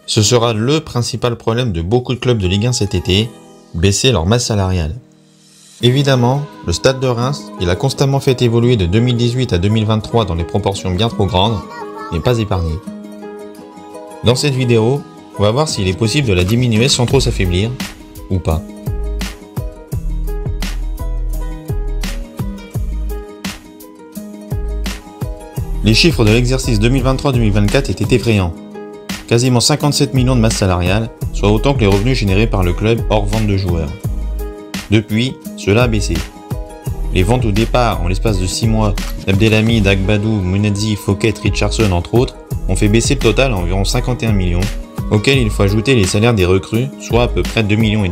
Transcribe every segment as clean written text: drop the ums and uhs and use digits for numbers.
Ce sera le principal problème de beaucoup de clubs de Ligue 1 cet été, baisser leur masse salariale. Évidemment, le Stade de Reims, il a constamment fait évoluer de 2018 à 2023 dans des proportions bien trop grandes, n'est pas épargné. Dans cette vidéo, on va voir s'il est possible de la diminuer sans trop s'affaiblir, ou pas. Les chiffres de l'exercice 2023-2024 étaient effrayants. Quasiment 57 millions de masse salariale, soit autant que les revenus générés par le club hors vente de joueurs. Depuis, cela a baissé. Les ventes au départ, en l'espace de 6 mois, Abdelhamid, Agbadou, Munetzi, Fouquet, Richardson entre autres, ont fait baisser le total à environ 51 millions, auxquels il faut ajouter les salaires des recrues, soit à peu près 2,5 millions.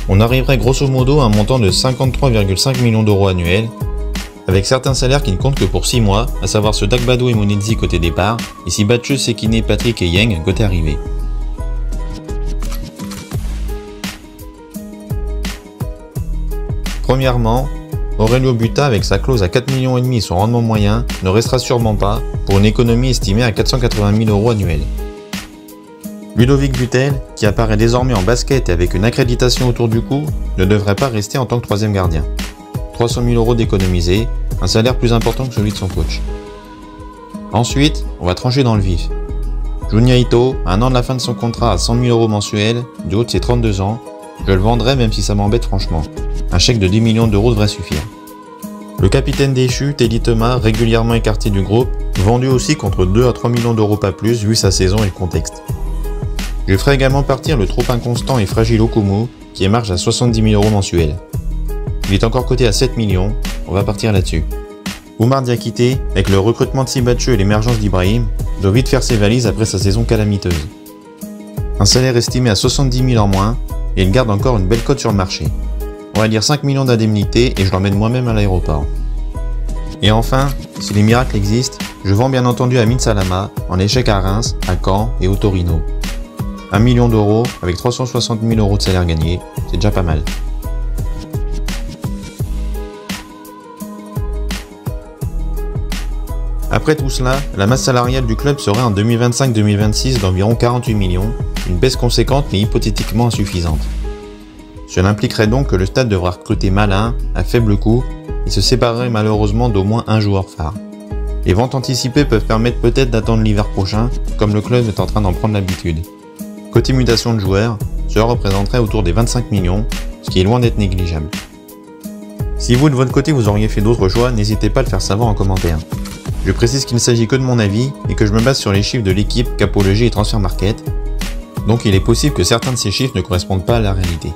On arriverait grosso modo à un montant de 53,5 millions d'euros annuels, avec certains salaires qui ne comptent que pour 6 mois, à savoir ceux d'Agbadou et Munetzi côté départ, et Sibatcheux, Sekine, Patrick et Yeng côté arrivée. Premièrement, Aurelio Buta avec sa clause à 4,5 millions et son rendement moyen ne restera sûrement pas pour une économie estimée à 480 000 euros annuels. Ludovic Butel, qui apparaît désormais en basket et avec une accréditation autour du cou, ne devrait pas rester en tant que troisième gardien. 300 000 euros d'économiser, un salaire plus important que celui de son coach. Ensuite, on va trancher dans le vif. Junya Ito, à un an de la fin de son contrat à 100 000 euros mensuels, du haut de ses 32 ans, je le vendrai même si ça m'embête franchement. Un chèque de 10 millions d'euros devrait suffire. Le capitaine déchu, Teddy Thomas, régulièrement écarté du groupe, vendu aussi contre 2 à 3 millions d'euros pas plus vu sa saison et le contexte. Je ferai également partir le trop inconstant et fragile Okumu, qui émarge à 70 000 euros mensuels. Il est encore coté à 7 millions, on va partir là-dessus. Oumar Diakité, avec le recrutement de Sibatcheux et l'émergence d'Ibrahim, doit vite faire ses valises après sa saison calamiteuse. Un salaire estimé à 70 000 en moins, et il garde encore une belle cote sur le marché. On va dire 5 millions d'indemnités et je l'emmène moi-même à l'aéroport. Et enfin, si les miracles existent, je vends bien entendu Amin Salama en échec à Reims, à Caen et au Torino. 1 million d'euros avec 360 000 euros de salaire gagné, c'est déjà pas mal. Après tout cela, la masse salariale du club serait en 2025-2026 d'environ 48 millions, une baisse conséquente mais hypothétiquement insuffisante. Cela impliquerait donc que le stade devra recruter malin, à faible coût, et se séparerait malheureusement d'au moins un joueur phare. Les ventes anticipées peuvent permettre peut-être d'attendre l'hiver prochain, comme le club est en train d'en prendre l'habitude. Côté mutation de joueurs, cela représenterait autour des 25 millions, ce qui est loin d'être négligeable. Si vous de votre côté vous auriez fait d'autres choix, n'hésitez pas à le faire savoir en commentaire. Je précise qu'il ne s'agit que de mon avis et que je me base sur les chiffres de l'équipe Capology et Transfermarkt, donc il est possible que certains de ces chiffres ne correspondent pas à la réalité.